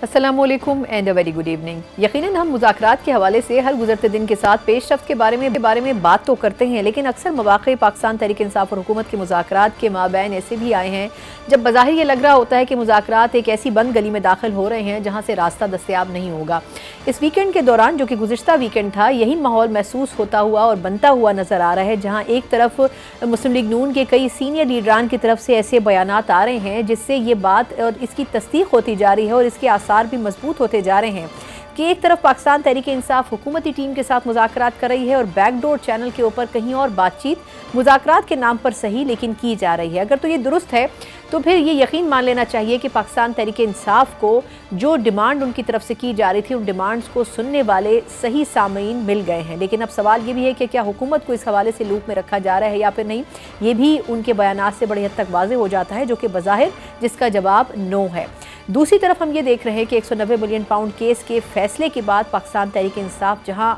السلام علیکم and very good evening. یقیناً ہم مذاکرات کے حوالے سے ہر گزرتے دن کے ساتھ پیش رفت کے بارے میں بات تو کرتے ہیں، لیکن اکثر مواقع پاکستان تحریک انصاف اور حکومت کے مذاکرات کے مابین ایسے بھی آئے ہیں جب بظاہر یہ لگ رہا ہوتا ہے کہ مذاکرات ایک ایسی بند گلی میں داخل ہو رہے ہیں جہاں سے راستہ دستیاب نہیں ہوگا۔ اس ویکنڈ کے دوران، جو کہ گزشتہ ویکنڈ تھا، یہی ماحول محسوس ہوتا ہوا اور بنتا ہوا نظر آ رہا ہے، جہاں ایک طرف مسلم لیگ نون کے کئی سینئر لیڈران کی طرف سے ایسے بیانات آ رہے ہیں جس سے یہ بات اور اس کی تصدیق ہوتی جا رہی ہے اور اس کے آثار بھی مضبوط ہوتے جا رہے ہیں کہ ایک طرف پاکستان تحریک انصاف حکومتی ٹیم کے ساتھ مذاکرات کر رہی ہے اور بیک ڈور چینل کے اوپر کہیں اور بات چیت مذاکرات کے نام پر صحیح لیکن کی جا رہی ہے۔ اگر تو یہ درست ہے تو پھر یہ یقین مان لینا چاہیے کہ پاکستان تحریک انصاف کو جو ڈیمانڈ ان کی طرف سے کی جا رہی تھی، ان ڈیمانڈز کو سننے والے صحیح سامعین مل گئے ہیں۔ لیکن اب سوال یہ بھی ہے کہ کیا حکومت کو اس حوالے سے لوپ میں رکھا جا رہا ہے یا پھر نہیں، یہ بھی ان کے بیانات سے بڑی حد تک واضح ہو جاتا ہے، جو کہ بظاہر جس کا جواب نو ہے۔ دوسری طرف ہم یہ دیکھ رہے ہیں کہ 190 ملین پاؤنڈ کیس کے فیصلے کے بعد پاکستان تحریک انصاف جہاں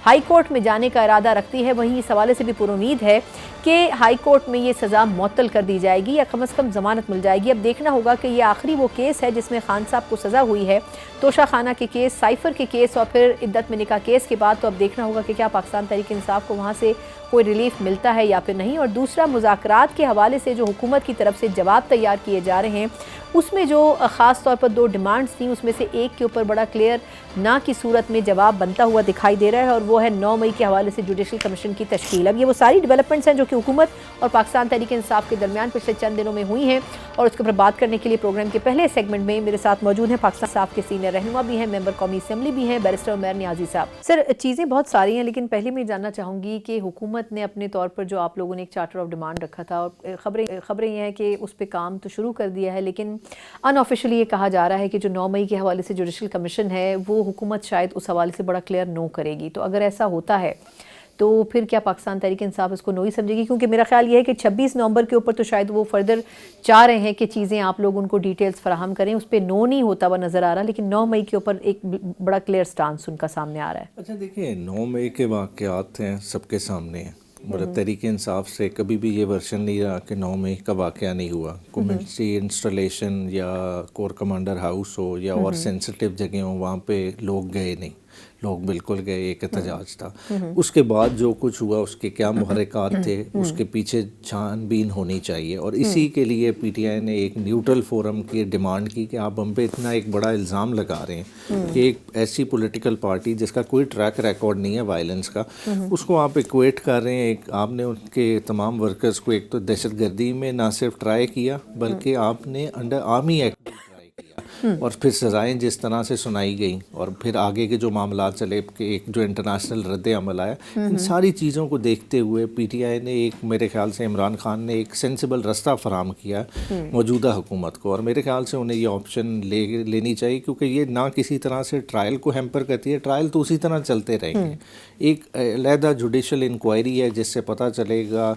ہائی کورٹ میں جانے کا ارادہ رکھتی ہے، وہیں اس حوالے سے بھی پر امید ہے کہ ہائی کورٹ میں یہ سزا معطل کر دی جائے گی یا کم از کم ضمانت مل جائے گی۔ اب دیکھنا ہوگا کہ یہ آخری وہ کیس ہے جس میں خان صاحب کو سزا ہوئی ہے، توشہ خانہ کے کیس، سائفر کے کیس اور پھر عدت میں نکاح کیس کے بعد۔ تو اب دیکھنا ہوگا کہ کیا پاکستان تحریک انصاف کو وہاں سے کوئی ریلیف ملتا ہے یا پھر نہیں۔ اور دوسرا، مذاکرات کے حوالے سے جو حکومت کی طرف سے جواب تیار کیے جا رہے ہیں، اس میں جو خاص طور پر دو ڈیمانڈز تھیں، اس میں سے ایک کے اوپر بڑا کلیئر نہ کی صورت میں جواب بنتا ہوا دکھائی دے رہا ہے، اور وہ ہے 9 مئی کے حوالے سے جوڈیشل کمیشن کی تشکیل۔ اب یہ وہ ساری ڈیولپمنٹس ہیں جو کہ حکومت اور پاکستان تحریک انصاف کے درمیان پچھلے چند دنوں میں ہوئی ہیں، اور اس کے اوپر بات کرنے کے لیے پروگرام کے پہلے سیگمنٹ میں میرے ساتھ موجود ہیں پاکستان انصاف کے سینئر رہنما بھی ہیں، ممبر قومی اسمبلی بھی ہیں، بیرسٹر عمیر نیازی صاحب۔ سر، چیزیں بہت ساری ہیں، لیکن پہلے میں جاننا چاہوں گی کہ حکومت نے اپنے طور پر جو آپ لوگوں نے ایک چارٹر آف ڈیمانڈ رکھا تھا، اور خبریں یہ ہیں کہ اس پہ کام تو شروع کر دیا ہے، لیکن ان آفیشلی یہ کہا جا رہا ہے کہ جو 9 مئی کے حوالے سے جوڈیشل کمیشن ہے، وہ حکومت شاید اس حوالے سے بڑا کلیئر نو کرے گی۔ تو اگر ایسا ہوتا ہے تو پھر کیا پاکستان تحریک انصاف اس کو نو ہی سمجھے گی؟ کیونکہ میرا خیال یہ ہے کہ 26 نومبر کے اوپر تو شاید وہ فردر چاہ رہے ہیں کہ چیزیں آپ لوگ ان کو ڈیٹیلز فراہم کریں، اس پہ نو نہیں ہوتا ہوا نظر آ رہا، لیکن 9 مئی کے اوپر ایک بڑا کلیئر سٹانس ان کا سامنے آ رہا ہے۔ اچھا دیکھیں، 9 مئی کے واقعات ہیں، سب کے سامنے ہیں۔ مطلب تحریک انصاف سے کبھی بھی یہ ورژن نہیں رہا کہ 9 مئی کا واقعہ نہیں ہوا۔ کمیونٹی انسٹالیشن یا کور کمانڈر ہاؤس ہو یا اور سینسٹیو جگہیں ہوں، وہاں پہ لوگ گئے نہیں، لوگ بالکل گئے، ایک احتجاج تھا۔ اس کے بعد جو کچھ ہوا، اس کے کیا محرکات تھے، اس کے پیچھے چھان بین ہونی چاہیے، اور اسی کے لیے پی ٹی آئی نے ایک نیوٹرل فورم کی ڈیمانڈ کی کہ آپ ہم پہ اتنا ایک بڑا الزام لگا رہے ہیں کہ ایک ایسی پولیٹیکل پارٹی جس کا کوئی ٹریک ریکارڈ نہیں ہے وائلنس کا، اس کو آپ ایکویٹ کر رہے ہیں۔ ایک آپ نے ان کے تمام ورکرز کو ایک تو دہشت گردی میں نہ صرف ٹرائی کیا، بلکہ آپ نے انڈر آرمی ایکٹ ٹرائی کیا، اور پھر سزائیں جس طرح سے سنائی گئیں، اور پھر آگے کے جو معاملات چلے کہ ایک جو انٹرنیشنل رد عمل آیا، ان ساری چیزوں کو دیکھتے ہوئے پی ٹی آئی نے ایک، میرے خیال سے عمران خان نے ایک سینسیبل رستہ فراہم کیا موجودہ حکومت کو، اور میرے خیال سے انہیں یہ آپشن لینی چاہیے، کیونکہ یہ نہ کسی طرح سے ٹرائل کو ہیمپر کرتی ہے، ٹرائل تو اسی طرح چلتے رہیں گے۔ ایک علیحدہ جوڈیشل انکوائری ہے جس سے پتہ چلے گا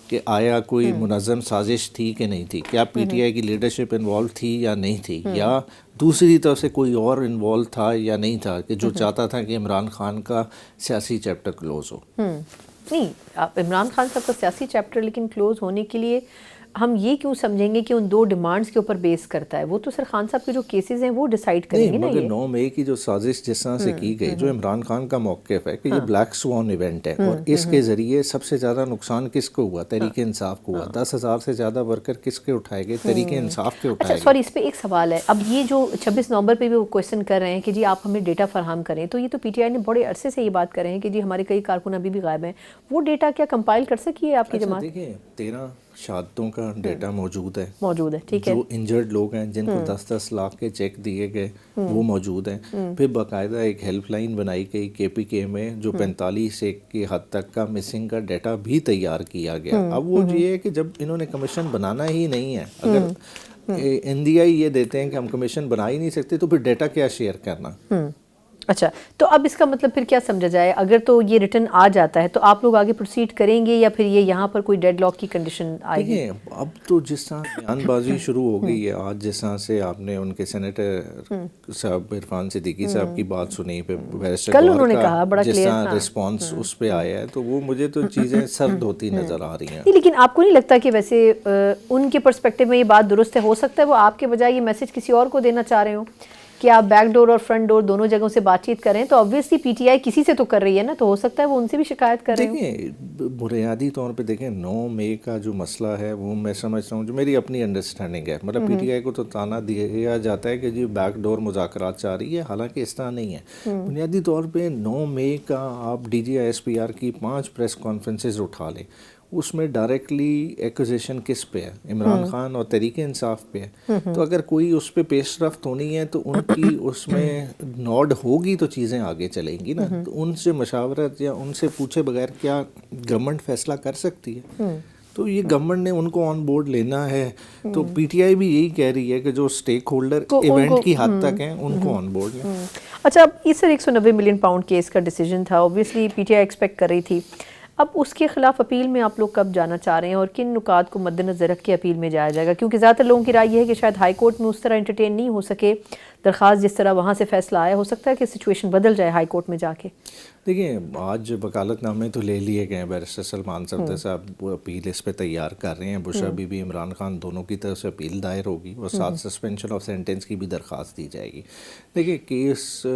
کہ آیا کوئی منظم سازش تھی کہ نہیں تھی، کیا پی ٹی آئی کی لیڈرشپ انوالو تھی یا نہیں تھی، یا دوسری طرف سے کوئی اور انوالو تھا یا نہیں تھا کہ جو چاہتا تھا کہ عمران خان کا سیاسی چیپٹر کلوز ہو۔ نہیں، عمران خان صاحب کا سیاسی چیپٹر لیکن کلوز ہونے کے لیے ہم یہ کیوں سمجھیں گے کہ ان دو ڈیمانڈز کے اوپر بیس کرتا ہے؟ وہ تو سر خان صاحب کے جو کیسز ہیں وہ ڈیسائیڈ کریں گے نا۔ مگر 9 مئی کی جو سازش جس طرح سے کی گئی، جو عمران خان کا موقف ہے کہ یہ بلیک سوان ایونٹ ہے، اور اس کے ذریعے سب سے زیادہ نقصان کس کو ہوا؟ تحریک انصاف کو ہوا۔ 10,000 سے زیادہ ورکر کس کے اٹھائے گئے؟ تحریک انصاف کے اٹھائے گئے۔ اچھا سوری، اس پہ ایک سوال ہے۔ اب یہ جو 26 نومبر پہ بھی وہ کویشچن کر رہے ہیں کہ جی آپ ہمیں ڈیٹا فراہم کریں، تو یہ تو پی ٹی آئی نے بڑے عرصے سے یہ بات کر رہے ہیں کہ جی ہمارے کئی کارکن ابھی بھی غائب ہیں، وہ ڈیٹا کیا کمپائل کر سکی ہے آپ کی جماعت؟ دیکھیں، 13 شہادتوں کا ڈیٹا موجود ہے، ٹھیک ہے۔ جو انجرڈ لوگ ہیں جن کو 10-10 لاکھ کے چیک دیے گئے وہ موجود ہیں۔ پھر باقاعدہ ایک ہیلپ لائن بنائی گئی کے پی کے میں، جو 45 کی حد تک کا مسنگ کا ڈیٹا بھی تیار کیا گیا۔ اب وہ یہ ہے کہ جب انہوں نے کمیشن بنانا ہی نہیں ہے، اگر NDI یہ دیتے ہیں کہ ہم کمیشن بنا ہی نہیں سکتے، تو پھر ڈیٹا کیا شیئر کرنا؟ اچھا، تو اب اس کا مطلب پھر کیا سمجھا جائے؟ اگر تو یہ ریٹرن آ جاتا ہے تو آپ لوگ آگے پروسیڈ کریں گے یا پھر یہ یہاں پر کوئی ڈیڈ لاک کی کنڈیشن آئے گی؟ اب تو جس طرح بیان بازی شروع ہو گئی ہے، آج جس طرح سے آپ نے ان کے سینیٹر صاحب عرفان صدیقی صاحب کی بات سنی، پہ کل انہوں نے کہا بڑا جس طرح رسپانس اس پہ آیا ہے، تو وہ مجھے تو چیزیں سرد ہوتی نظر آ رہی ہیں۔ لیکن آپ کو نہیں لگتا کہ ویسے ان کے پرسپیکٹیو میں یہ بات درست ہے؟ ہو سکتا ہے وہ آپ کے بجائے یہ میسج کسی اور کو دینا چاہ رہے ہوں کہ آپ بیک ڈور اور فرنٹ ڈور دونوں جگہوں سے بات چیت کریں تو obviously پی ٹی آئی کسی سے تو کر رہی ہے نا, تو ہو سکتا ہے وہ ان سے بھی شکایت کر رہے ہوں. دیکھیں بنیادی طور پہ دیکھیں 9 مئی کا جو مسئلہ ہے وہ میں سمجھتا ہوں, جو میری اپنی انڈرسٹینڈنگ ہے, مطلب پی ٹی آئی کو تو تانا دیا جاتا ہے کہ جی بیک ڈور مذاکرات چاہ رہی ہے, حالانکہ اس طرح نہیں ہے. بنیادی طور پہ 9 مئی کا آپ D G I S P R کی 5 پریس کانفرنسز اٹھا لیں, اس میں ڈائریکٹلی ایکوزیشن کس پہ ہے, عمران خان اور تحریک انصاف پہ ہے. تو اگر کوئی اس پہ پیش رفت ہونی ہے تو ان کی اس میں نوڈ ہوگی تو چیزیں آگے چلیں گی نا. تو ان سے مشاورت یا ان سے پوچھے بغیر کیا گورنمنٹ فیصلہ کر سکتی ہے؟ تو یہ گورنمنٹ نے ان کو آن بورڈ لینا ہے. تو پی ٹی آئی بھی یہی کہہ رہی ہے کہ جو اسٹیک ہولڈر ایونٹ کی حد تک ہیں ان کو آن بورڈ لیں. اچھا, اب اس سر 190 ملین پاؤنڈ کیس کا ڈیسیجن تھا, obviously P T I expect کر رہی تھی. اب اس کے خلاف اپیل میں آپ لوگ کب جانا چاہ رہے ہیں اور کن نکات کو مد نظر رکھ کے اپیل میں جایا جائے گا؟ کیونکہ زیادہ تر لوگوں کی رائے یہ ہے کہ شاید ہائی کورٹ میں اس طرح انٹرٹین نہیں ہو سکے درخواست جس طرح وہاں سے فیصلہ آیا, ہو سکتا ہے کہ سچویشن بدل جائے ہائی کورٹ میں جا کے. دیکھیں آج وکالت نامے تو لے لیے گئے ہیں, بیرسٹر سلمان صفدر صاحب وہ اپیل اس پہ تیار کر رہے ہیں. بشرا بی بی, عمران خان دونوں کی طرف سے اپیل دائر ہوگی اور ساتھ سسپینشن آف سینٹنس کی بھی درخواست دی جائے گی. دیکھیں کیس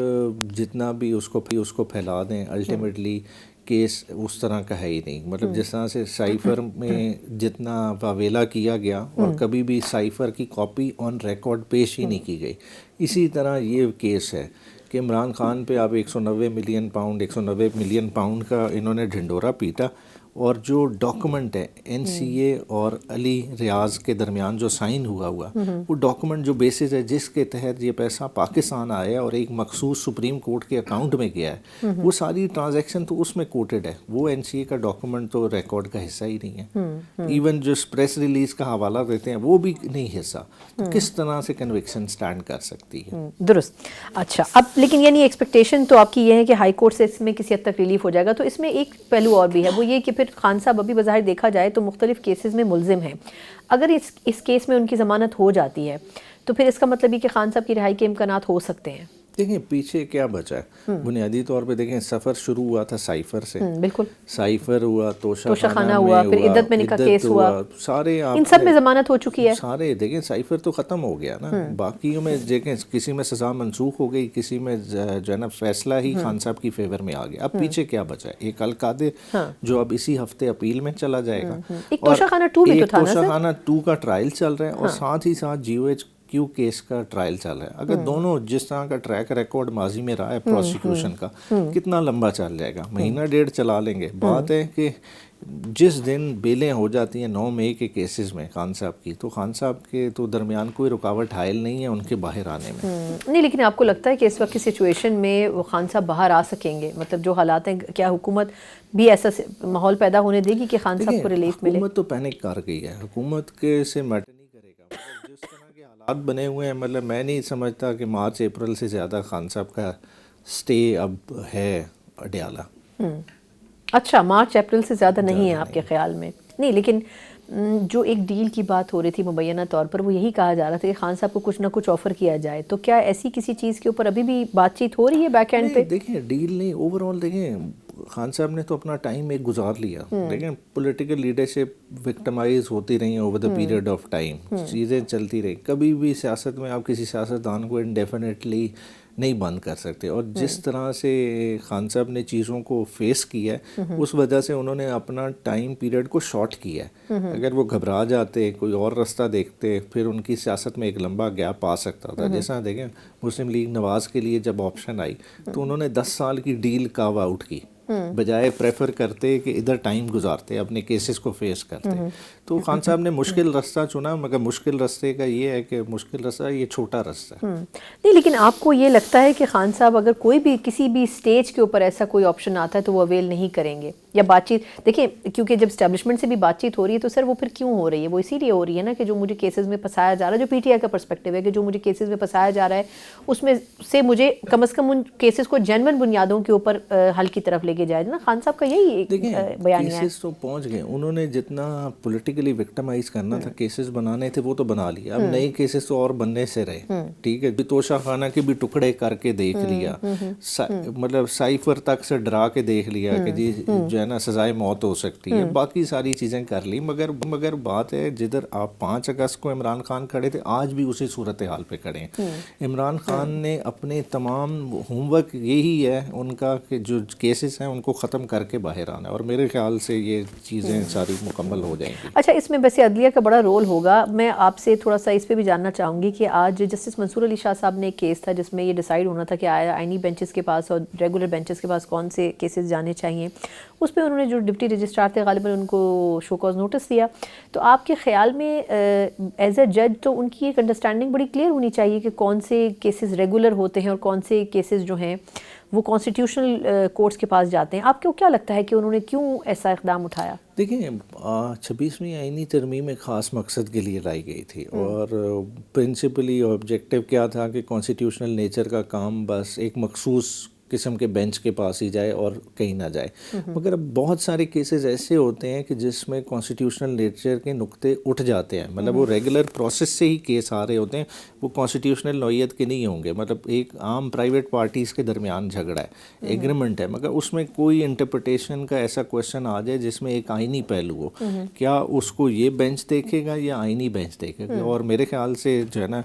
جتنا بھی اس کو پھیلا دیں, الٹیمیٹلی کیس اس طرح کا ہے ہی نہیں. مطلب جس طرح سے سائفر میں جتنا واویلا کیا گیا اور کبھی بھی سائفر کی کاپی آن ریکارڈ پیش ہی نہیں کی گئی, اسی طرح یہ کیس ہے کہ عمران خان پہ اب 190 ملین پاؤنڈ کا انہوں نے ڈھنڈورا پیٹا, اور جو ڈاکومنٹ ہے این سی اے اور علی ریاض کے درمیان جو سائن ہوا وہ ڈاکومنٹ جو بیسس ہے جس کے تحت یہ پیسہ پاکستان آیا اور ایک مخصوص سپریم کورٹ کے اکاؤنٹ میں گیا ہے, وہ ساری ٹرانزیکشن تو اس میں کوٹڈ ہے. وہ این سی اے کا ڈاکومنٹ تو ریکارڈ کا حصہ ہی نہیں ہے. ایون جو پریس ریلیز کا حوالہ دیتے ہیں وہ بھی نہیں حصہ. تو کس طرح سے کنوکشن سٹینڈ کر سکتی ہے؟ درست. اچھا, اب لیکن یعنی ایکسپیکٹیشن تو آپ کی یہ ہے کہ ہائی کورٹ سے اس میں کسی حد تک ریلیف ہو جائے گا. تو اس میں ایک پہلو اور بھی ہے, وہ یہ کہ پھر خان صاحب ابھی بظاہر دیکھا جائے تو مختلف کیسز میں ملزم ہیں. اگر اس کیس میں ان کی ضمانت ہو جاتی ہے تو پھر اس کا مطلب یہ کہ خان صاحب کی رہائی کے امکانات ہو سکتے ہیں. دیکھیں پیچھے کیا بچا ہے, بنیادی طور پہ دیکھیں سفر شروع ہوا تھا سائفر سے, بالکل سائفر ہوا, توشہ خانہ ہوا, پھر عدت میں نکاح کیس ہوا, سارے ان سب میں ضمانت ہو چکی ہے. سارے دیکھیں سائفر تو ختم ہو گیا نا, باقیوں میں دیکھیں کسی میں سزا منسوخ ہو گئی, کسی میں جو ہے نا فیصلہ ہی خان صاحب کی فیور میں آ گیا. اب پیچھے کیا بچا ہے, ایک القادر جو اب اسی ہفتے اپیل میں چلا جائے گا, ایک توشہ خانہ 2 بھی تو تھا نا, توشہ خانہ 2 کا ٹرائل چل رہا ہے, اور ساتھ ہی ساتھ جی او ایچ کیو کیس کا ٹرائل چل رہا ہے. اگر دونوں جس طرح کا ٹریک ریکارڈ ماضی میں رہا ہے پروسیکیوشن کا, کتنا لمبا چل جائے گا, مہینہ ڈیڑھ چلا لیں گے. بات ہے کہ جس دن بیلیں ہو جاتی ہیں 9 مئی کے کیسز میں خان صاحب کی, تو خان صاحب کے تو درمیان کوئی رکاوٹ حائل نہیں ہے ان کے باہر آنے میں. نہیں, لیکن آپ کو لگتا ہے کہ اس وقت کی سچویشن میں وہ خان صاحب باہر آ سکیں گے؟ مطلب جو حالات ہیں, کیا حکومت بھی ایسا ماحول پیدا ہونے دے گی کہ خان صاحب کو ریلیف ملے؟ حکومت تو پینک کر گئی ہے, حکومت کے سے میٹر نہیں کرے گا. جس طرح کے حالات بنے ہوئے ہیں, مطلب میں نہیں سمجھتا کہ مارچ اپریل سے زیادہ خان صاحب کا سٹے اب ہے اڈیالہ. اچھا, مارچ اپریل سے زیادہ نہیں ہے آپ کے خیال میں؟ نہیں, لیکن جو ایک ڈیل کی بات ہو رہی تھی مبینہ طور پر, وہ یہی کہا جا رہا تھا کہ خان صاحب کو کچھ نہ کچھ آفر کیا جائے. تو کیا ایسی کسی چیز کے اوپر ابھی بھی بات چیت ہو رہی ہے بیک اینڈ پہ؟ دیکھیں ڈیل نہیں, اوور آل دیکھیں خان صاحب نے تو اپنا ٹائم ایک گزار لیا. دیکھیں پولیٹیکل لیڈرشپ وکٹمائز ہوتی رہی over the period of time, چیزیں چلتی رہی. کبھی بھی سیاست میں آپ کسی سیاستدان کو انڈیفینیٹلی نہیں بند کر سکتے, اور جس طرح سے خان صاحب نے چیزوں کو فیس کیا ہے اس وجہ سے انہوں نے اپنا ٹائم پیریڈ کو شارٹ کیا ہے. اگر وہ گھبرا جاتے, کوئی اور رستہ دیکھتے, پھر ان کی سیاست میں ایک لمبا گیپ آ سکتا تھا. جیسا دیکھیں مسلم لیگ نواز کے لیے جب آپشن آئی تو انہوں نے 10 سال کی ڈیل کاو آؤٹ کی, بجائے پریفر کرتے کہ ادھر ٹائم گزارتے, اپنے کیسز کو فیس کرتے. تو خان صاحب نے مشکل رستہ چنا, مگر مشکل رستے کا یہ ہے کہ مشکل رستہ یہ چھوٹا رستہ ہے. نہیں, لیکن آپ کو یہ لگتا ہے کہ خان صاحب اگر کوئی بھی کسی بھی سٹیج کے اوپر ایسا کوئی آپشن آتا ہے تو وہ اویل نہیں کریں گے؟ یا بات چیت دیکھیں, کیونکہ جب اسٹیبلشمنٹ سے بھی بات چیت ہو رہی ہے تو سر وہ پھر کیوں ہو رہی ہے؟ وہ اسی لیے ہو رہی ہے نا کہ جو مجھے کیسز میں پھنسایا جا رہا ہے, جو پی ٹی آئی کا پرسپیکٹیو ہے کہ جو مجھے کیسز میں پھنسایا جا رہا ہے اس میں سے مجھے کم از کم ان کیسز کو جینون بنیادوں کے اوپر حل کی طرف لے کے جائے نا. خان صاحب کا یہی بیانیہ ہے. کیسز تو پہنچ گئے, انہوں نے جتنا پولیٹیکل پولیٹیکلی وکٹمائز کرنا تھا, کیسز بنانے تھے وہ تو بنا لیا, اب نئے کیسز تو اور بننے سے رہے. ٹھیک ہے, توشہ خانہ کے بھی ٹکڑے کر کے دیکھ لیا, مطلب سائفر تک سے ڈرا کے دیکھ لیا کہ جی جو ہے نا سزائے موت ہو سکتی ہے, باقی ساری چیزیں کر لی. مگر بات ہے جدھر آپ 5 اگست کو عمران خان کھڑے تھے, آج بھی اسی صورتحال پہ کھڑے ہیں. عمران خان نے اپنے تمام ہوم ورک یہی ہے ان کا کہ جو کیسز ہیں ان کو ختم کر کے باہر آنا ہے, اور میرے خیال سے یہ چیزیں ساری مکمل ہو جائیں گی. اچھا, اس میں ویسے عدلیہ کا بڑا رول ہوگا. میں آپ سے تھوڑا سا اس پہ بھی جاننا چاہوں گی کہ آج جسٹس منصور علی شاہ صاحب نے ایک کیس تھا جس میں یہ ڈیسائیڈ ہونا تھا کہ آئینی بینچز کے پاس اور ریگولر بینچز کے پاس کون سے کیسز جانے چاہیے. اس پہ انہوں نے جو ڈپٹی رجسٹرار تھے غالباً ان کو شو کاز نوٹس دیا. تو آپ کے خیال میں ایز اے جج تو ان کی ایک انڈرسٹینڈنگ بڑی کلیئر ہونی چاہیے کہ کون سے کیسز ریگولر ہوتے ہیں اور کون سے کیسز جو ہیں وہ کانسٹیٹیوشنل کورٹس کے پاس جاتے ہیں. آپ کو کیا لگتا ہے کہ انہوں نے کیوں ایسا اقدام اٹھایا؟ دیکھیں 26ویں آئینی ترمیم ایک خاص مقصد کے لیے لائی گئی تھی, اور پرنسپلی آبجیکٹیو کیا تھا کہ کانسٹیٹیوشنل نیچر کا کام بس ایک مخصوص قسم کے بینچ کے پاس ہی جائے اور کہیں نہ جائے. مگر اب بہت سارے کیسز ایسے ہوتے ہیں کہ جس میں کانسٹیٹیوشنل نیچر کے نقطے اٹھ جاتے ہیں, مطلب وہ ریگولر پروسیس سے ہی کیس آ رہے ہوتے ہیں, وہ کانسٹیٹیوشنل نوعیت کے نہیں ہوں گے. مطلب ایک عام پرائیویٹ پارٹیز کے درمیان جھگڑا ہے, ایگریمنٹ ہے, مگر اس میں کوئی انٹرپریٹیشن کا ایسا کویشچن آ جائے جس میں ایک آئینی پہلو ہو, کیا اس کو یہ بینچ دیکھے گا یا آئینی بینچ دیکھے گا. اور میرے خیال سے جو ہے نا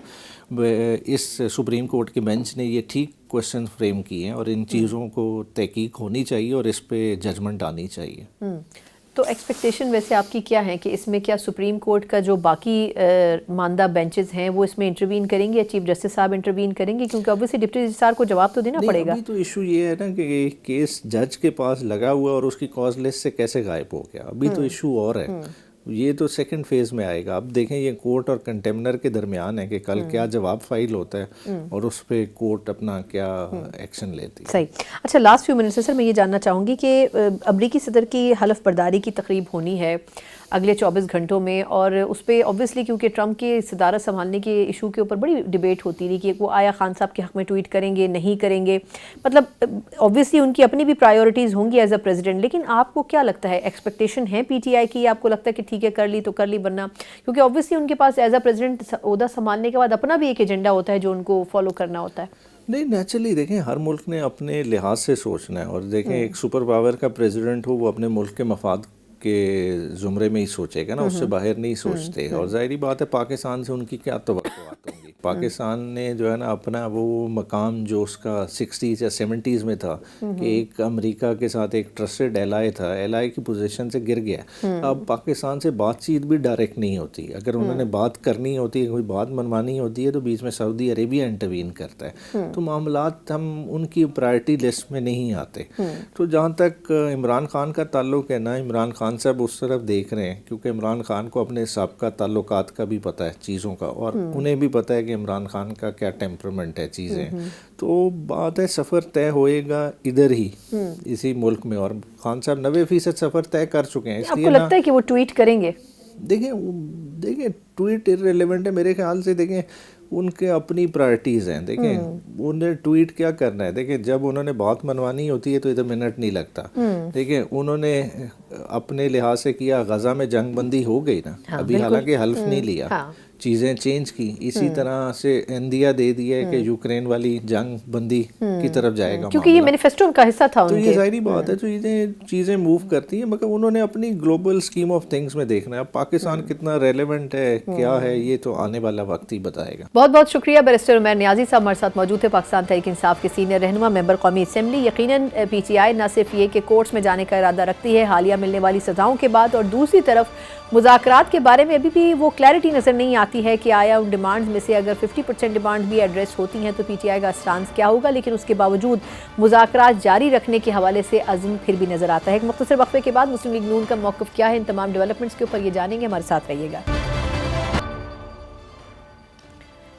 اس سپریم کورٹ کے بینچ نے یہ ٹھیک کویشچن فریم کیے ہیں, اور ان چیزوں کو تحقیق ہونی چاہیے اور اس پہ ججمنٹ آنی چاہیے. تو ایکسپیکٹیشن ویسے آپ کی کیا ہے کہ اس میں کیا سپریم کورٹ کا جو باقی ماندہ بینچز ہیں وہ اس میں انٹروین کریں گے یا چیف جسٹس صاحب انٹروین کریں گے؟ کیونکہ obviously ڈپٹی رجسٹرار کو جواب تو دینا پڑے گا. ابھی تو ایشو یہ ہے نا کہ کیس جج کے پاس لگا ہوا اور اس کی کاز لسٹ سے کیسے غائب ہو گیا, ابھی تو ایشو اور ہے. یہ تو سیکنڈ فیز میں آئے گا. اب دیکھیں یہ کورٹ اور کنٹیمنر کے درمیان ہے کہ کل کیا جواب فائل ہوتا ہے اور اس پہ کورٹ اپنا کیا ایکشن لیتی ہے. صحیح. اچھا, لاسٹ فیو منٹس سر میں یہ جاننا چاہوں گی کہ امریکی صدر کی حلف برداری کی تقریب ہونی ہے اگلے 24 گھنٹوں میں, اور اس پہ اوبویسلی کیونکہ ٹرمپ کی صدارت سنبھالنے کے ایشو کے اوپر بڑی ڈیبیٹ ہوتی رہی کہ وہ آیا خان صاحب کے حق میں ٹویٹ کریں گے نہیں کریں گے. مطلب اوبویسلی ان کی اپنی بھی پرائیورٹیز ہوں گی ایز اے پریزیڈنٹ, لیکن آپ کو کیا لگتا ہے ایکسپیکٹیشن ہے پی ٹی آئی کی, آپ کو لگتا ہے کہ ٹھیک ہے کر لی تو کر لی, ورنہ کیونکہ اوبویسلی ان کے پاس ایز اے پریزیڈنٹ عہدہ سنبھالنے کے بعد اپنا بھی ایک ایجنڈا ہوتا ہے جو ان کو فالو کرنا ہوتا ہے. نہیں, نیچرلی دیکھیں ہر ملک نے اپنے لحاظ سے سوچنا ہے, اور دیکھیں ایک سپر پاور کا پریزیڈنٹ ہو وہ اپنے ملک کے مفاد کے زمرے میں ہی سوچے گا نا, اس سے باہر نہیں سوچتے. اور ظاہری بات ہے پاکستان سے ان کی کیا توقعات ہوں گی. پاکستان نے جو ہے نا اپنا وہ مقام جو اس کا 60s یا 70s میں تھا کہ ایک امریکہ کے ساتھ ایک ٹرسٹڈ ایلائی تھا, ایلائی کی پوزیشن سے گر گیا. اب پاکستان سے بات چیت بھی ڈائریکٹ نہیں ہوتی. اگر انہوں نے بات کرنی ہوتی ہے, کوئی بات منوانی ہوتی ہے تو بیچ میں سعودی عربیہ انٹروین کرتا ہے. تو معاملات ہم ان کی پرائرٹی لسٹ میں نہیں آتے. تو جہاں تک عمران خان کا تعلق ہے نا, عمران خان صاحب اس طرف دیکھ رہے ہیں کیونکہ عمران خان کو اپنے سابقہ تعلقات کا بھی پتہ ہے چیزوں کا, اور انہیں بھی پتہ ہے کہ عمران خان کا کیا ٹیمپرمنٹ ہے چیزیں. تو بات ہے سفر طے ہوئے گا ادھر ہی اسی ملک میں, اور خان صاحب 90% سفر طے کر چکے ہیں. اس آپ لیے کو لگتا ہے کہ وہ ٹویٹ کریں گے؟ دیکھیں ٹویٹ ارریلیونٹ ہے میرے خیال سے. دیکھیں ان کے اپنی پرائرٹیز ہیں. دیکھیں انہیں ٹویٹ کیا کرنا ہے. دیکھیں جب انہوں نے بات منوانی ہوتی ہے تو ادھر منٹ نہیں لگتا. دیکھیں انہوں نے اپنے لحاظ سے کیا, غزہ میں جنگ بندی ہو گئی نا ابھی, حالانکہ حلف نہیں لیا, چیزیں چینج کی. اسی طرح سے عندیہ دے دیا ہے کہ یوکرین والی جنگ بندی کی طرف جائے گا, کیونکہ یہ مینیفیسٹو کا حصہ تھا. تو یہ ظاہری بات ہے, تو چیزیں موو کرتی ہیں, مگر انہوں نے اپنی گلوبل اسکیم آف تھنگس میں دیکھنا ہے. اب پاکستان کتنا ریلیونٹ ہے کیا ہے یہ تو آنے والا وقت ہی بتائے گا. بہت بہت شکریہ بیرسٹر عمیر نیازی صاحب ہمارے ساتھ موجود تھے, پاکستان تحریک انصاف کے سینئر رہنما, ممبر قومی اسمبلی. یقیناً پی ٹی آئی نہ صرف یہ کہ کورٹس میں جانے کا ارادہ رکھتی ہے حالیہ ملنے والی سزاؤں کے بعد, اور دوسری طرف مذاکرات کے بارے میں ابھی بھی وہ کلیئرٹی نظر نہیں آتی ہے کہ آیا ان ڈیمانڈز میں سے اگر 50% ڈیمانڈ بھی ایڈریس ہوتی ہیں تو پی ٹی آئی کا اسٹانس کیا ہوگا. لیکن اس کے باوجود مذاکرات جاری رکھنے کے حوالے سے عزم پھر بھی نظر آتا ہے. ایک مختصر وقفے کے بعد مسلم لیگ نون کا موقف کیا ہے ان تمام ڈیولپمنٹس کے اوپر یہ جانیں گے, ہمارے ساتھ رہیے گا.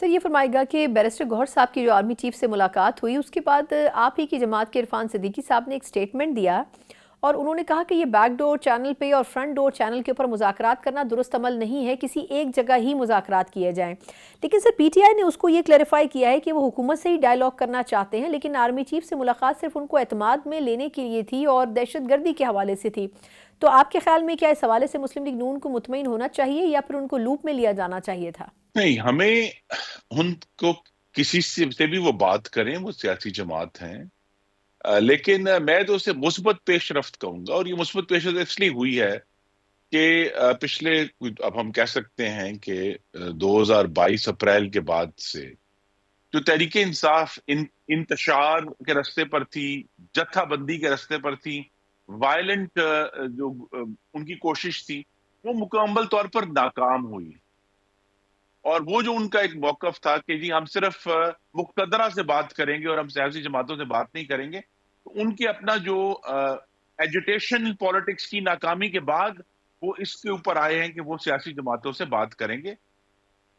سر یہ فرمائے گا کہ بیرسٹر گوہر صاحب کی جو آرمی چیف سے ملاقات ہوئی اس کے بعد آپ ہی کی جماعت کے عرفان صدیقی صاحب نے ایک سٹیٹمنٹ دیا اور انہوں نے کہا کہ یہ بیک ڈور چینل پہ اور فرنٹ ڈور چینل کے اوپر مذاکرات کرنا درست عمل نہیں ہے، کسی ایک جگہ ہی مذاکرات کیے جائیں. لیکن سر پی ٹی آئی نے اس کو یہ کلیریفائی کیا ہے کہ وہ حکومت سے ہی ڈائیلاگ کرنا چاہتے ہیں، لیکن آرمی چیف سے ملاقات صرف ان کو اعتماد میں لینے کے لیے تھی اور دہشت گردی کے حوالے سے تھی. تو آپ کے خیال میں کیا اس حوالے سے مسلم لیگ نون کو مطمئن ہونا چاہیے یا پھر ان کو لوپ میں لیا جانا چاہیے تھا؟ نہیں، ہمیں ان کو کسی سے بھی وہ بات کریں، وہ سیاسی جماعت ہیں، لیکن میں تو اسے مثبت پیش رفت کہوں گا، اور یہ مثبت پیش رفت اس لیے ہوئی ہے کہ پچھلے اب ہم کہہ سکتے ہیں کہ 2022 اپریل کے بعد سے جو تحریک انصاف انتشار کے راستے پر تھی، جتھا بندی کے راستے پر تھی، وائلنٹ جو ان کی کوشش تھی، وہ مکمل طور پر ناکام ہوئی. اور وہ جو ان کا ایک موقف تھا کہ جی ہم صرف مقتدرہ سے بات کریں گے اور ہم سیاسی جماعتوں سے بات نہیں کریں گے، تو ان کے اپنا جو ایجوٹیشن پالیٹکس کی ناکامی کے بعد وہ اس کے اوپر آئے ہیں کہ وہ سیاسی جماعتوں سے بات کریں گے.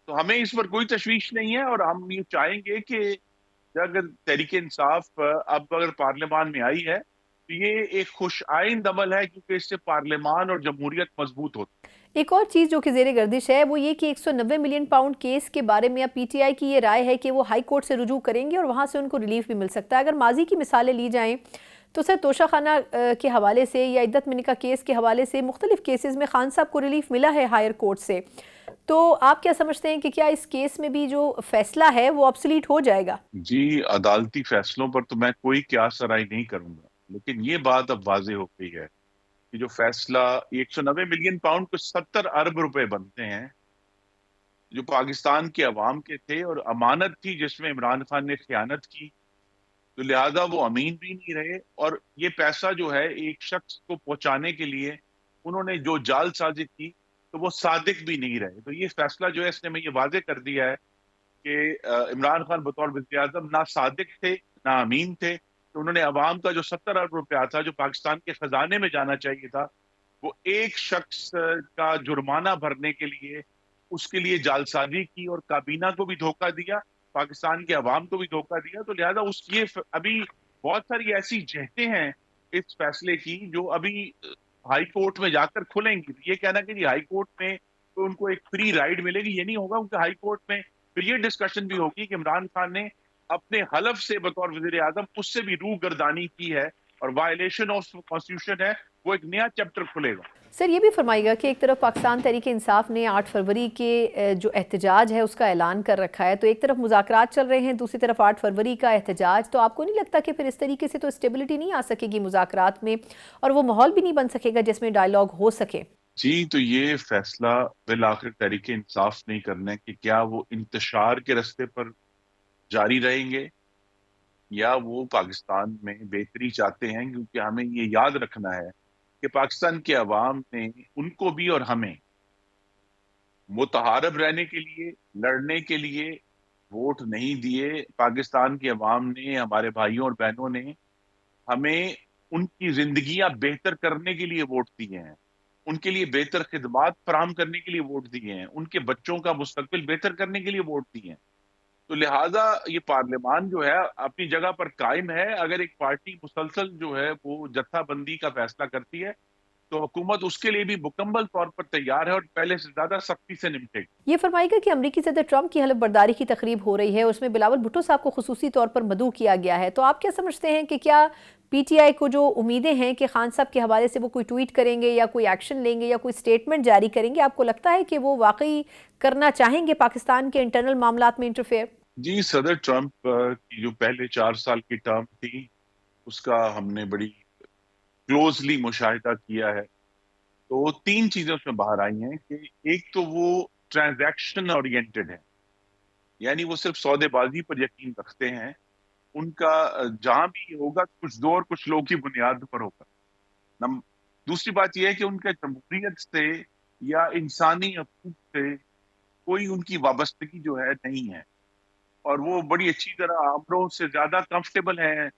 تو ہمیں اس پر کوئی تشویش نہیں ہے، اور ہم یہ چاہیں گے کہ اگر تحریک انصاف اب اگر پارلیمان میں آئی ہے تو یہ ایک خوش آئند عمل ہے، کیونکہ اس سے پارلیمان اور جمہوریت مضبوط ہوتی ہے. ایک اور چیز جو کہ زیر گردش ہے وہ یہ کہ 190 ملین پاؤنڈ کیس کے بارے میں اب پی ٹی آئی کی یہ رائے ہے کہ وہ ہائی کورٹ سے رجوع کریں گے اور وہاں سے ان کو ریلیف بھی مل سکتا ہے. اگر ماضی کی مثالیں لی جائیں تو سر توشہ خانہ کے حوالے سے یا عدت منی کا کیس کے حوالے سے مختلف کیسز میں خان صاحب کو ریلیف ملا ہے ہائر کورٹ سے. تو آپ کیا سمجھتے ہیں کہ کیا اس کیس میں بھی جو فیصلہ ہے وہ آبسلیٹ ہو جائے گا؟ جی، عدالتی فیصلوں پر تو میں کوئی قیاس رائے نہیں کروں گا، لیکن یہ بات اب واضح ہو گئی ہے کہ جو فیصلہ 190 ملین پاؤنڈ کو 70 ارب روپے بنتے ہیں جو پاکستان کے عوام کے تھے، اور امانت تھی جس میں عمران خان نے خیانت کی، تو لہذا وہ امین بھی نہیں رہے، اور یہ پیسہ جو ہے ایک شخص کو پہنچانے کے لیے انہوں نے جو جال سازی کی تو وہ صادق بھی نہیں رہے. تو یہ فیصلہ جو ہے اس نے میں یہ واضح کر دیا ہے کہ عمران خان بطور وزیر اعظم نہ صادق تھے نہ امین تھے. تو انہوں نے عوام کا جو 70 ارب روپیہ تھا جو پاکستان کے خزانے میں جانا چاہیے تھا، وہ ایک شخص کا جرمانہ بھرنے کے لیے اس کے لیے جالسازی کی، اور کابینہ کو بھی دھوکہ دیا، پاکستان کے عوام کو بھی دھوکہ دیا. تو لہذا ابھی بہت ساری ایسی جہتیں ہیں اس فیصلے کی جو ابھی ہائی کورٹ میں جا کر کھلیں گی. یہ کہنا کہ جی ہائی کورٹ میں تو ان کو ایک فری رائڈ ملے گی، یہ نہیں ہوگا، کیونکہ ہائی کورٹ میں پھر یہ ڈسکشن بھی ہوگی کہ عمران خان نے اپنے حلف سے بطور وزیر اعظم اس سے بھی روح گردانی کی ہے اور وائلیشن آف کانسٹیٹیوشن ہے. وہ ایک نیا چیپٹر کھلے گا. سر یہ بھی فرمائیے گا کہ ایک طرف پاکستان تحریک انصاف نے 8 فروری کے جو احتجاج ہے اس کا اعلان کر رکھا ہے، تو ایک طرف مذاکرات چل رہے ہیں، دوسری طرف 8 فروری کا احتجاج. تو آپ کو نہیں لگتا کہ پھر اس طریقے سے تو اسٹیبلٹی نہیں آ سکے گی مذاکرات میں، اور وہ ماحول بھی نہیں بن سکے گا جس میں ڈائیلاگ ہو سکے؟ جی، تو یہ فیصلہ بالآخر تحریک انصاف نہیں کرنا ہے کہ کیا وہ انتشار کے راستے پر جاری رہیں گے یا وہ پاکستان میں بہتری چاہتے ہیں. کیونکہ ہمیں یہ یاد رکھنا ہے کہ پاکستان کے عوام نے ان کو بھی اور ہمیں متحارب رہنے کے لیے، لڑنے کے لیے ووٹ نہیں دیے. پاکستان کے عوام نے، ہمارے بھائیوں اور بہنوں نے ہمیں ان کی زندگیاں بہتر کرنے کے لیے ووٹ دیے ہیں، ان کے لیے بہتر خدمات فراہم کرنے کے لیے ووٹ دیے ہیں، ان کے بچوں کا مستقبل بہتر کرنے کے لیے ووٹ دیے ہیں. تو لہٰذا یہ پارلیمان جو ہے اپنی جگہ پر قائم ہے. اگر ایک پارٹی مسلسل جو ہے وہ جتھا بندی کا فیصلہ کرتی ہے تو حکومت اس کے لیے بھی مکمل طور پر تیار ہے اور پہلے سے زیادہ سختی سے نمٹے گی. یہ فرمائے گا کہ امریکی صدر ٹرمپ کی حلف برداری کی تقریب ہو رہی ہے، اس میں بلاول بھٹو صاحب کو خصوصی طور پر مدعو کیا گیا ہے. تو آپ کیا سمجھتے ہیں کہ کیا پی ٹی آئی کو جو امیدیں ہیں کہ خان صاحب کے حوالے سے وہ کوئی ٹویٹ کریں گے یا کوئی ایکشن لیں گے یا کوئی سٹیٹمنٹ جاری کریں گے، آپ کو لگتا ہے کہ وہ واقعی کرنا چاہیں گے پاکستان کے انٹرنل معاملات میں انٹرفیئر؟ جی، صدر ٹرمپ کی جو پہلے 4 سال کی ٹرم تھی اس کا ہم نے بڑی کلوزلی مشاہدہ کیا ہے. تو 3 چیزیں اس میں باہر آئی ہیں کہ ایک تو وہ ٹرانزیکشن اورینٹڈ ہے، یعنی وہ صرف سودے بازی پر یقین رکھتے ہیں. ان کا جہاں بھی ہوگا کچھ دو اور کچھ لوگ کی بنیاد پر ہوگا. دوسری بات یہ ہے کہ ان کا جمہوریت سے یا انسانی حقوق سے کوئی ان کی وابستگی جو ہے نہیں ہے، اور وہ بڑی اچھی طرح آمروں سے زیادہ کمفرٹیبل ہیں،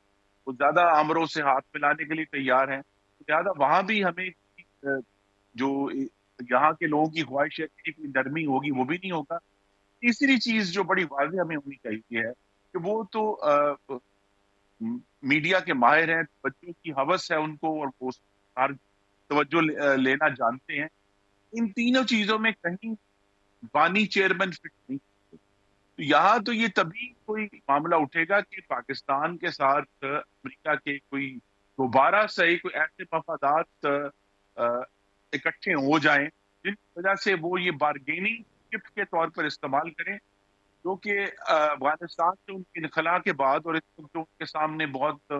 وہ زیادہ آمروں سے ہاتھ ملانے کے لیے تیار ہیں. زیادہ وہاں بھی ہمیں جو یہاں کے لوگوں کی خواہش ہے کہ نرمی ہوگی وہ بھی نہیں ہوگا. تیسری چیز جو بڑی واضح ہمیں ہونی چاہیے ہے کہ وہ تو میڈیا کے ماہر ہیں، بچوں کی ہوس ہے ان کو، اور وہ توجہ لینا جانتے ہیں. ان تینوں چیزوں میں کہیں بانی چیئرمین فٹ نہیں. تو یہاں تو یہ تبھی کوئی معاملہ اٹھے گا کہ پاکستان کے ساتھ امریکہ کے کوئی دوبارہ سے کوئی ایسے مفادات اکٹھے ہو جائیں جن کی وجہ سے وہ یہ بارگیننگ چپ کے طور پر استعمال کریں، جو کہ افغانستان سے ان کی انخلا کے بعد اور اس وقت جو ان کے سامنے بہت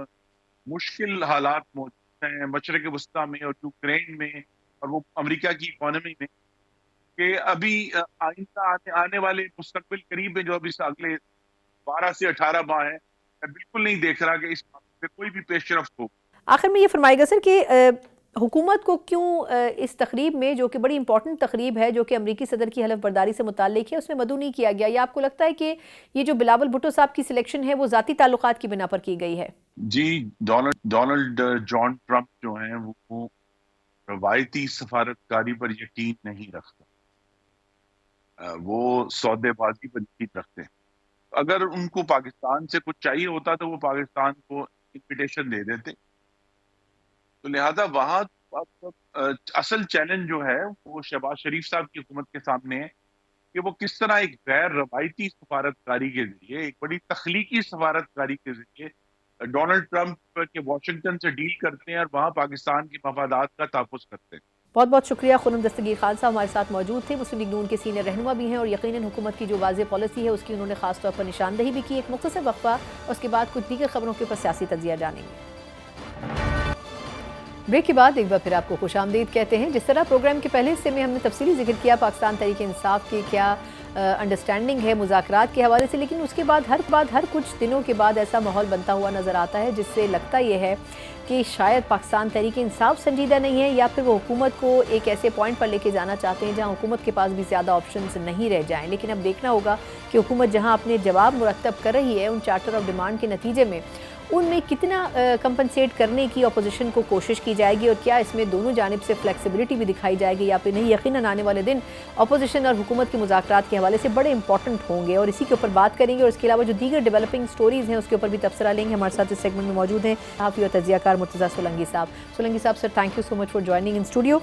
مشکل حالات موجود ہیں مشرق وسطیٰ میں اور یوکرین میں اور وہ امریکہ کی اکانومی میں، کہ ابھی آئندہ آنے والے مستقبل قریب میں جو ابھی اگلے 12 سے 18 ماہ ہیں، میں بالکل نہیں دیکھ رہا کہ اس معاملے پہ کوئی بھی پیش رفت ہو. آخر میں یہ فرمائے گا سر کہ حکومت کو کیوں اس تقریب میں، جو کہ بڑی امپورٹنٹ تقریب ہے جو کہ امریکی صدر کی حلف برداری سے متعلق ہے، اس میں مدعو نہیں کیا گیا؟ یا آپ کو لگتا ہے کہ یہ جو بلاول بھٹو صاحب کی سلیکشن ہے وہ ذاتی تعلقات کی بنا پر کی گئی ہے؟ جی، ڈونلڈ جان ٹرمپ جو ہیں وہ روایتی سفارتکاری پر یقین نہیں رکھتا، وہ سودے بازی پر یقین رکھتے ہیں. اگر ان کو پاکستان سے کچھ چاہیے ہوتا تو وہ پاکستان کو انویٹیشن دے دیتے. تو لہذا وہاں اصل چیلنج جو ہے وہ شہباز شریف صاحب کی حکومت کے سامنے ہے کہ وہ کس طرح ایک غیر روایتی سفارتکاری کے ذریعے، ایک بڑی تخلیقی سفارتکاری کے ذریعے ڈونلڈ ٹرمپ کے واشنگٹن سے ڈیل کرتے ہیں اور وہاں پاکستان کے مفادات کا تحفظ کرتے ہیں. بہت بہت شکریہ. خرم دستگیر خان صاحب ہمارے ساتھ موجود تھے، مسلم لیگ نون کے سینئر رہنما بھی ہیں اور یقیناً حکومت کی جو واضح پالیسی ہے اس کی انہوں نے خاص طور پر نشاندہی بھی کی. ایک مختصر وقفہ، اس کے بعد کچھ دیگر خبروں کے اوپر سیاسی تجزیہ جانیں گے. بریک کے بعد ایک بار پھر آپ کو خوش آمدید کہتے ہیں. جس طرح پروگرام کے پہلے حصے میں ہم نے تفصیلی ذکر کیا پاکستان تحریک انصاف کی کیا انڈرسٹینڈنگ ہے مذاکرات کے حوالے سے، لیکن اس کے بعد ہر کچھ دنوں کے بعد ایسا ماحول بنتا ہوا نظر آتا ہے جس سے لگتا یہ ہے کہ شاید پاکستان تحریک انصاف سنجیدہ نہیں ہے، یا پھر وہ حکومت کو ایک ایسے پوائنٹ پر لے کے جانا چاہتے ہیں جہاں حکومت کے پاس بھی زیادہ آپشنز نہیں رہ جائیں. لیکن اب دیکھنا ہوگا کہ حکومت جہاں اپنے جواب مرتب کر رہی ہے ان چارٹر آف ڈیمانڈ کے نتیجے میں، ان میں کتنا کمپنسیٹ کرنے کی اپوزیشن کو کوشش کی جائے گی، اور کیا اس میں دونوں جانب سے فلیکسیبلٹی بھی دکھائی جائے گی یا پھر نہیں. یقیناً آنے والے دن اپوزیشن اور حکومت کے مذاکرات کے حوالے سے بڑے امپورٹنٹ ہوں گے اور اسی کے اوپر بات کریں گے، اور اس کے علاوہ جو دیگر ڈیولپنگ سٹوریز ہیں اس کے اوپر بھی تبصرہ لیں گے. ہمارے ساتھ اس سیگمنٹ میں موجود ہیں صحافی اور تجزیہ کار مرتضیٰ سولنگی صاحب. سولنگی صاحب، sir thank you so much for joining in studio.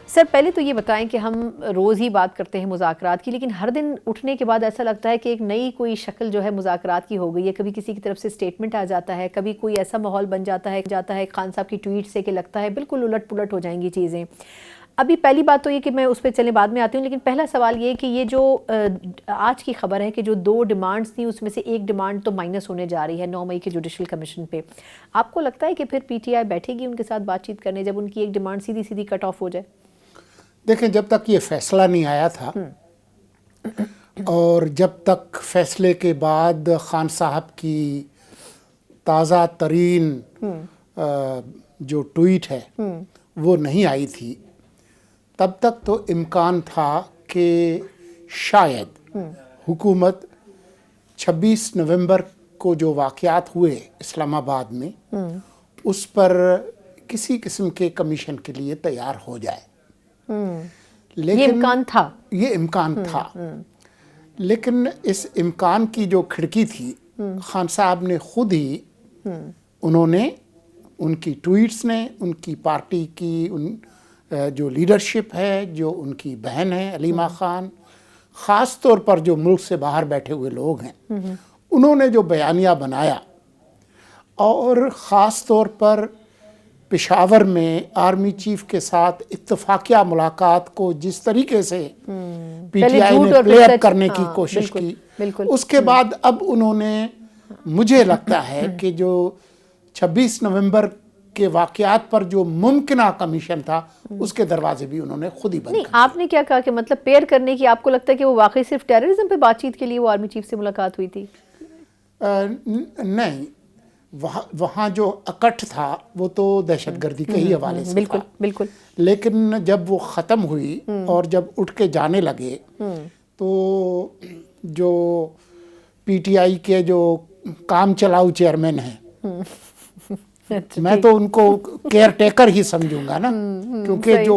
Sir پہلے تو یہ بتائیں کہ ہم روز ہی بات کرتے ہیں مذاکرات کی، لیکن ہر دن اٹھنے کے بعد ایسا لگتا ہے کہ ایک نئی کوئی شکل جو ہے مذاکرات کی ہو گئی ہے. کبھی کسی کی طرف سے سٹیٹمنٹ آ جاتا ہے، کبھی کوئی ایسا ماحول بن جاتا ہے خان صاحب کی ٹویٹ سے کہ لگتا ہے بالکل الٹ پلٹ ہو جائیں گی چیزیں. ابھی پہلی بات تو یہ کہ میں اس پہ چلیں بعد میں آتی ہوں، لیکن پہلا سوال یہ کہ یہ جو آج کی خبر ہے کہ جو 2 ڈیمانڈز تھیں اس میں سے ایک ڈیمانڈ تو مائنس ہونے جا رہی ہے 9 مئی کے جوڈیشل کمیشن پہ. آپ کو لگتا ہے کہ پھر پی ٹی آئی بیٹھے گی ان کے ساتھ بات چیت کرنے جب ان کی ایک ڈیمانڈ سیدھی کٹ آف ہو جائے؟ دیکھیں، جب تک یہ فیصلہ نہیں آیا تھا اور جب تک فیصلے کے بعد خان صاحب کی تازہ ترین جو ٹویٹ ہے وہ نہیں آئی تھی، تب تک تو امکان تھا کہ شاید حکومت 26 نومبر کو جو واقعات ہوئے اسلام آباد میں اس پر کسی قسم کے کمیشن کے لیے تیار ہو جائے. لیکن یہ امکان تھا لیکن اس امکان کی جو کھڑکی تھی خان صاحب نے خود ہی انہوں نے، ان کی ٹویٹس نے، ان کی پارٹی کی جو لیڈرشپ ہے، جو ان کی بہن ہے علیمہ خان، خاص طور پر جو ملک سے باہر بیٹھے ہوئے لوگ ہیں، انہوں نے جو بیانیہ بنایا، اور خاص طور پر پشاور میں آرمی چیف کے ساتھ اتفاقیہ ملاقات کو جس طریقے سے پی ٹی آئی نے پلے اپ کرنے کی کوشش کی، اس کے بعد اب انہوں نے، مجھے لگتا ہے کہ جو 26 نومبر کے واقعات پر جو ممکنہ کمیشن تھا اس کے دروازے بھی انہوں نے خود ہی بند کر. آپ نے کیا کہا کہ مطلب پیئر کرنے کی، آپ کو لگتا ہے کہ وہ واقعی صرف ٹیررزم پہ بات چیت کے لیے وہ آرمی چیف سے ملاقات ہوئی تھی؟ نہیں، وہاں جو اکٹھ تھا وہ تو دہشت گردی کے ہی حوالے سے تھا. بالکل. لیکن جب وہ ختم ہوئی اور جب اٹھ کے جانے لگے تو جو پی ٹی آئی کے جو کام چلاؤ چیئرمین ہیں، میں تو ان کو کیئر ٹیکر ہی سمجھوں گا نا، کیونکہ جو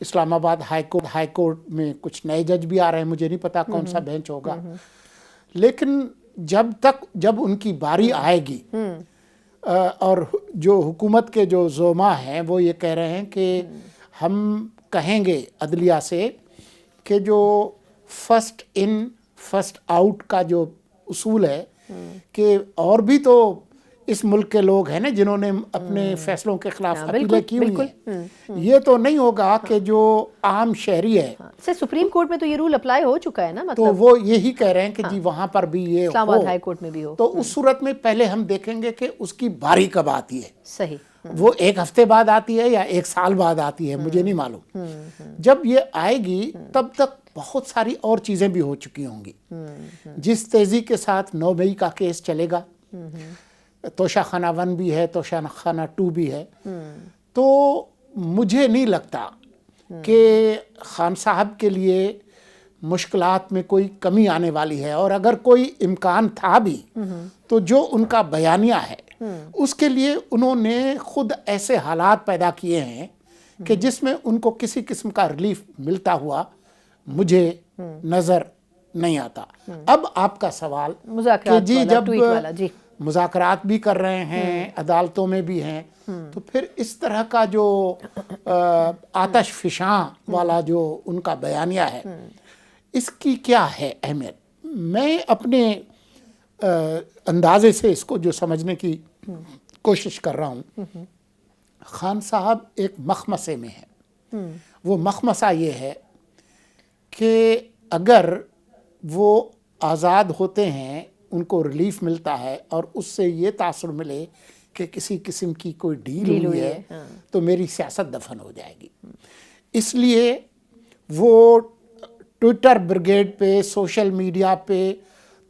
اسلام آباد ہائی کورٹ میں کچھ نئے جج بھی آ رہے ہیں، مجھے نہیں پتا کون سا بینچ ہوگا، لیکن جب ان کی باری آئے گی اور جو حکومت کے جو زعما ہیں وہ یہ کہہ رہے ہیں کہ ہم کہیں گے عدلیہ سے کہ جو فرسٹ ان فرسٹ آؤٹ کا جو اصول ہے کہ اور بھی تو اس ملک کے لوگ ہیں نا جنہوں نے اپنے فیصلوں کے خلاف اپیلیں کی ہوئی ہیں، یہ تو نہیں ہوگا کہ جو عام شہری ہے، سپریم کورٹ میں تو یہ رول اپلائی ہو چکا ہے نا، تو مطلب وہ یہی کہہ رہے ہیں کہ جی وہاں پر بھی یہ اسلام ہو، آباد ہائی کورٹ میں بھی ہو، تو اس صورت میں پہلے ہم دیکھیں گے کہ اس کی باری کب آتی ہے، صحیح، وہ 1 ہفتے بعد آتی ہے یا 1 سال بعد آتی ہے، مجھے نہیں معلوم۔ جب یہ آئے گی تب تک بہت ساری اور چیزیں بھی ہو چکی ہوں گی۔ جس تیزی کے ساتھ 9 مئی کا کیس چلے گا، توشہ خانہ 1 بھی ہے، توشہ خانہ 2 بھی ہے، تو مجھے نہیں لگتا کہ خان صاحب کے لیے مشکلات میں کوئی کمی آنے والی ہے، اور اگر کوئی امکان تھا بھی تو جو ان کا بیانیہ ہے اس کے لیے انہوں نے خود ایسے حالات پیدا کیے ہیں کہ جس میں ان کو کسی قسم کا ریلیف ملتا ہوا مجھے نظر نہیں آتا۔ اب آپ کا سوال کہ جی جب مذاکرات بھی کر رہے ہیں، عدالتوں میں بھی ہیں، تو پھر اس طرح کا جو آتش فشاں والا جو ان کا بیانیہ ہے اس کی کیا ہے اہمیت؟ میں اپنے اندازے سے اس کو جو سمجھنے کی کوشش کر رہا ہوں، خان صاحب ایک مخمصے میں ہے۔ وہ مخمصہ یہ ہے کہ اگر وہ آزاد ہوتے ہیں، ان کو ریلیف ملتا ہے اور اس سے یہ تاثر ملے کہ کسی قسم کی کوئی ڈیل ہوئی ہے تو میری سیاست دفن ہو جائے گی۔ اس لیے وہ ٹویٹر بریگیڈ پہ، سوشل میڈیا پہ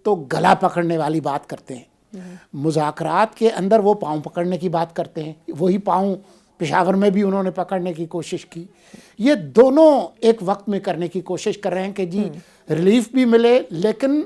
تو گلا پکڑنے والی بات کرتے ہیں، مذاکرات کے اندر وہ پاؤں پکڑنے کی بات کرتے ہیں، وہی پاؤں پشاور میں بھی انہوں نے پکڑنے کی کوشش کی۔ یہ دونوں ایک وقت میں کرنے کی کوشش کر رہے ہیں کہ جی ریلیف بھی ملے، لیکن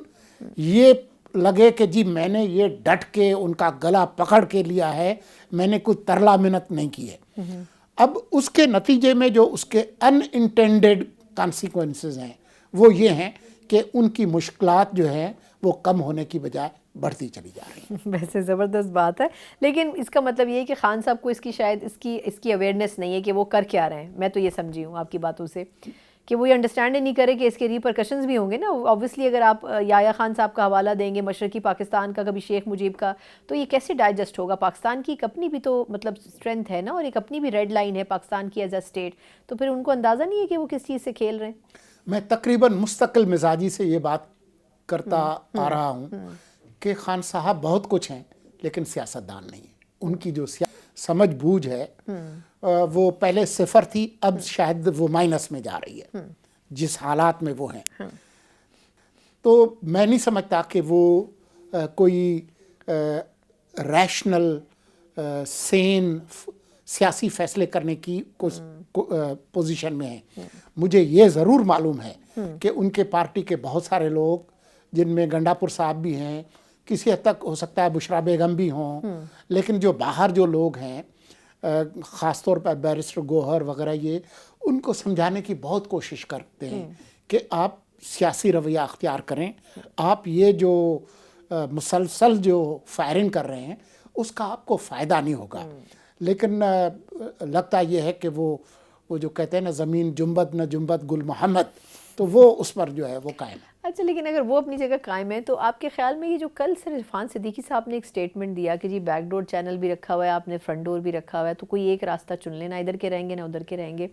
یہ لگے کہ جی میں نے یہ ڈٹ کے ان کا گلا پکڑ کے لیا ہے، میں نے کوئی ترلا منت نہیں کی ہے۔ اب اس کے نتیجے میں جو اس کے ان انٹینڈڈ کانسیکوینسز ہیں وہ یہ ہیں کہ ان کی مشکلات جو ہیں وہ کم ہونے کی بجائے بڑھتی چلی جا رہی ہیں۔ ویسے زبردست بات ہے، لیکن اس کا مطلب یہ ہے کہ خان صاحب کو اس کی شاید اس کی اویئرنیس نہیں ہے کہ وہ کر کیا رہے ہیں۔ میں تو یہ سمجھی ہوں آپ کی باتوں سے کہ وہ یہ انڈرسٹینڈ نہیں کرے کہ اس کے ریپرکشنز بھی ہوں گے نا۔ آبویسلی اگر آپ یحییٰ خان صاحب کا حوالہ دیں گے مشرقی پاکستان کا، کبھی شیخ مجیب کا، تو یہ کیسے ڈائجسٹ ہوگا؟ پاکستان کی ایک اپنی بھی تو مطلب اسٹرینتھ ہے نا، اور ایک اپنی بھی ریڈ لائن ہے پاکستان کی ایز اے اسٹیٹ، تو پھر ان کو اندازہ نہیں ہے کہ وہ کس چیز سے کھیل رہے ہیں۔ میں تقریباً مستقل مزاجی سے یہ بات کرتا آ رہا ہوں کہ خان صاحب بہت کچھ ہیں لیکن سیاستدان نہیں ہیں۔ ان کی جو سمجھ بوجھ ہے وہ پہلے صفر تھی، اب شاید وہ مائنس میں جا رہی ہے جس حالات میں وہ ہیں۔ تو میں نہیں سمجھتا کہ وہ کوئی ریشنل سین سیاسی فیصلے کرنے کی پوزیشن میں ہیں۔ مجھے یہ ضرور معلوم ہے کہ ان کے پارٹی کے بہت سارے لوگ، جن میں گنڈاپور صاحب بھی ہیں، کسی حد تک ہو سکتا ہے بشرا بیگم بھی ہوں، لیکن جو باہر جو لوگ ہیں خاص طور پر بیرسٹر گوہر وغیرہ، یہ ان کو سمجھانے کی بہت کوشش کرتے ہیں کہ آپ سیاسی رویہ اختیار کریں، آپ یہ جو مسلسل جو فائرنگ کر رہے ہیں اس کا آپ کو فائدہ نہیں ہوگا۔ لیکن لگتا یہ ہے کہ وہ جو کہتے ہیں نا زمین جنبت نہ جنبت گل محمد، تو وہ اس پر جو ہے وہ قائم ہے۔ اچھا، لیکن اگر وہ اپنی جگہ قائم ہے تو آپ کے خیال میں یہ جو کل سر عرفان صدیقی صاحب نے ایک سٹیٹمنٹ دیا کہ جی بیک ڈور چینل بھی رکھا ہوا ہے آپ نے، فرنٹ ڈور بھی رکھا ہوا ہے، تو کوئی ایک راستہ چن لینا، ادھر کے رہیں گے نہ ادھر کے رہیں گے،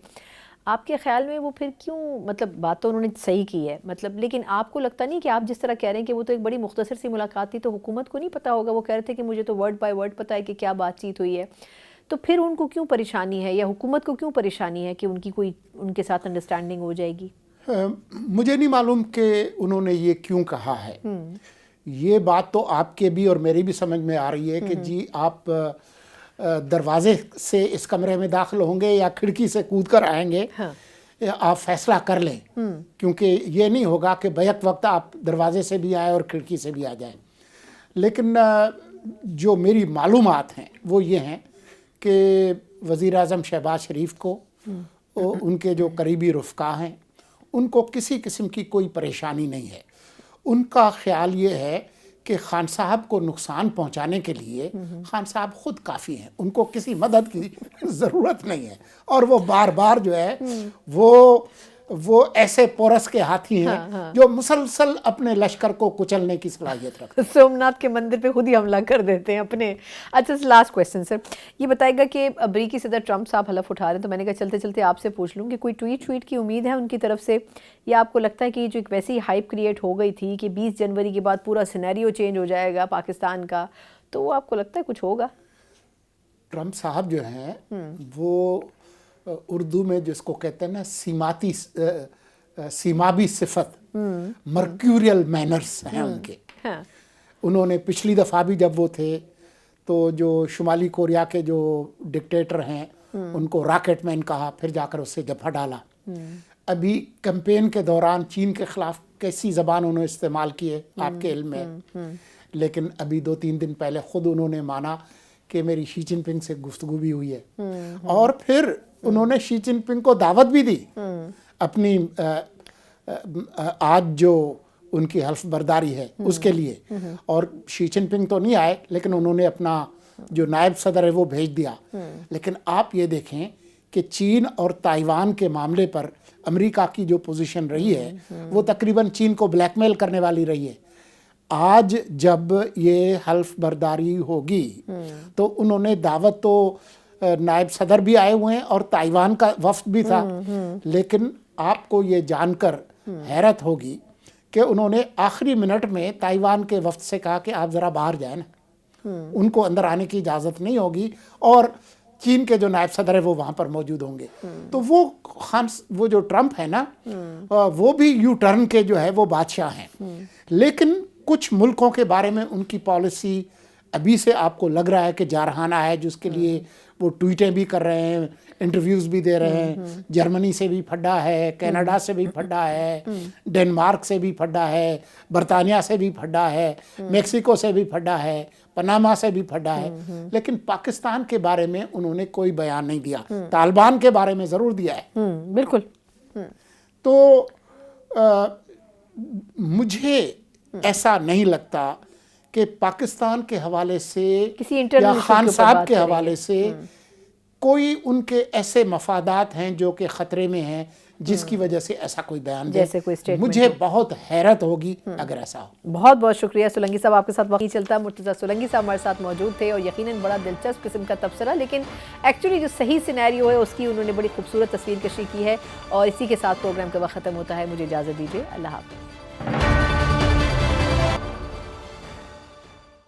آپ کے خیال میں وہ پھر کیوں، مطلب بات تو انہوں نے صحیح کی ہے مطلب، لیکن آپ کو لگتا نہیں کہ آپ جس طرح کہہ رہے ہیں کہ وہ تو ایک بڑی مختصر سی ملاقات تھی، تو حکومت کو نہیں پتا ہوگا؟ وہ کہہ رہے تھے کہ مجھے تو ورڈ بائی ورڈ پتہ ہے کہ کیا بات چیت ہوئی ہے، تو پھر ان کو کیوں پریشانی ہے، یا حکومت کو کیوں پریشانی ہے کہ ان کی کوئی ان کے ساتھ انڈرسٹینڈنگ ہو جائے گی؟ مجھے نہیں معلوم کہ انہوں نے یہ کیوں کہا ہے۔ یہ بات تو آپ کے بھی اور میری بھی سمجھ میں آ رہی ہے کہ جی آپ دروازے سے اس کمرے میں داخل ہوں گے یا کھڑکی سے کود کر آئیں گے، آپ فیصلہ کر لیں، کیونکہ یہ نہیں ہوگا کہ بیک وقت آپ دروازے سے بھی آئیں اور کھڑکی سے بھی آ جائیں۔ لیکن جو میری معلومات ہیں وہ یہ ہیں کہ وزیر اعظم شہباز شریف کو ان کے جو قریبی رفقا ہیں ان کو کسی قسم کی کوئی پریشانی نہیں ہے. ان کا خیال یہ ہے کہ خان صاحب کو نقصان پہنچانے کے لیے خان صاحب خود کافی ہیں, ان کو کسی مدد کی ضرورت نہیں ہے, اور وہ بار بار جو ہے وہ ایسے پورس کے ہاتھی ہیں جو مسلسل اپنے لشکر کو کچلنے کی صلاحیت رکھتے ہیں. سومناتھ کے مندر پہ خود ہی حملہ کر دیتے ہیں اپنے. اچھا لاسٹ کویسچن سر, یہ بتائے گا کہ امریکی صدر ٹرمپ صاحب حلف اٹھا رہے ہیں, تو میں نے کہا چلتے چلتے آپ سے پوچھ لوں کہ کوئی ٹویٹ کی امید ہے ان کی طرف سے, یا آپ کو لگتا ہے کہ جو ایک ویسی ہائپ کریٹ ہو گئی تھی کہ 20 جنوری کے بعد پورا سینیریو چینج ہو جائے گا پاکستان کا, تو وہ آپ کو لگتا ہے کچھ ہوگا؟ ٹرمپ صاحب جو ہیں وہ اردو میں جس کو کہتے ہیں نا سیمابی صفت, مرکیوریل مینرز ہیں ان کے. انہوں نے پچھلی دفعہ بھی جب وہ تھے تو جو شمالی کوریا کے جو ڈکٹیٹر ہیں ان کو راکٹ مین کہا, پھر جا کر اس سے جبہہ ڈالا. ابھی کیمپین کے دوران چین کے خلاف کیسی زبان انہوں نے استعمال کی ہے آپ کے علم میں, لیکن ابھی 2-3 دن پہلے خود انہوں نے مانا کہ میری شی جن پنگ سے گفتگو بھی ہوئی ہے, اور پھر انہوں نے شی جن پنگ کو دعوت بھی دی اپنی آج جو ان کی حلف برداری ہے اس کے لیے, اور شی جن پنگ تو نہیں آئے لیکن انہوں نے اپنا جو نائب صدر ہے وہ بھیج دیا. لیکن آپ یہ دیکھیں کہ چین اور تائیوان کے معاملے پر امریکہ کی جو پوزیشن رہی ہے وہ تقریباً چین کو بلیک میل کرنے والی رہی ہے. آج جب یہ حلف برداری ہوگی تو انہوں نے دعوت تو نائب صدر بھی آئے ہوئے ہیں اور تائیوان کا وفد بھی تھا, لیکن آپ کو یہ جان کر حیرت ہوگی کہ انہوں نے آخری منٹ میں تائیوان کے وفد سے کہا کہ آپ ذرا باہر جائیں نا, ان کو اندر آنے کی اجازت نہیں ہوگی, اور چین کے جو نائب صدر ہے وہ وہاں پر موجود ہوں گے. تو وہ جو ٹرمپ ہے نا وہ بھی یو ٹرن کے جو ہے وہ بادشاہ ہیں, لیکن کچھ ملکوں کے بارے میں ان کی پالیسی ابھی سے آپ کو لگ رہا ہے کہ جارحانہ ہے, جس کے لیے وہ ٹویٹیں بھی کر رہے ہیں, انٹرویوز بھی دے رہے ہیں. جرمنی سے بھی پھڈا ہے, کینیڈا سے بھی پھڈا ہے, ڈنمارک سے بھی پھڈا ہے, برطانیہ سے بھی پھڈا ہے, میکسیکو سے بھی پھڈا ہے, پناما سے بھی پھڈا ہے, لیکن پاکستان کے بارے میں انہوں نے کوئی بیان نہیں دیا. طالبان کے بارے میں ضرور دیا ہے. بالکل. تو مجھے ایسا نہیں لگتا کہ پاکستان کے حوالے سے یا خان صاحب کے حوالے سے کوئی ان کے ایسے مفادات ہیں جو کہ خطرے میں ہیں جس کی وجہ سے ایسا کوئی بیان دے. مجھے بہت حیرت ہوگی اگر ایسا ہو. بہت بہت شکریہ سولنگی صاحب, آپ کے ساتھ وقت چلتا. مرتضی سولنگی صاحب ہمارے ساتھ موجود تھے اور یقیناً بڑا دلچسپ قسم کا تبصرہ, لیکن ایکچولی جو صحیح سینیریو ہے اس کی انہوں نے بڑی خوبصورت تصویر کشی کی ہے. اور اسی کے ساتھ پروگرام کا وقت ختم ہوتا ہے. مجھے اجازت دیجیے. اللہ حافظ.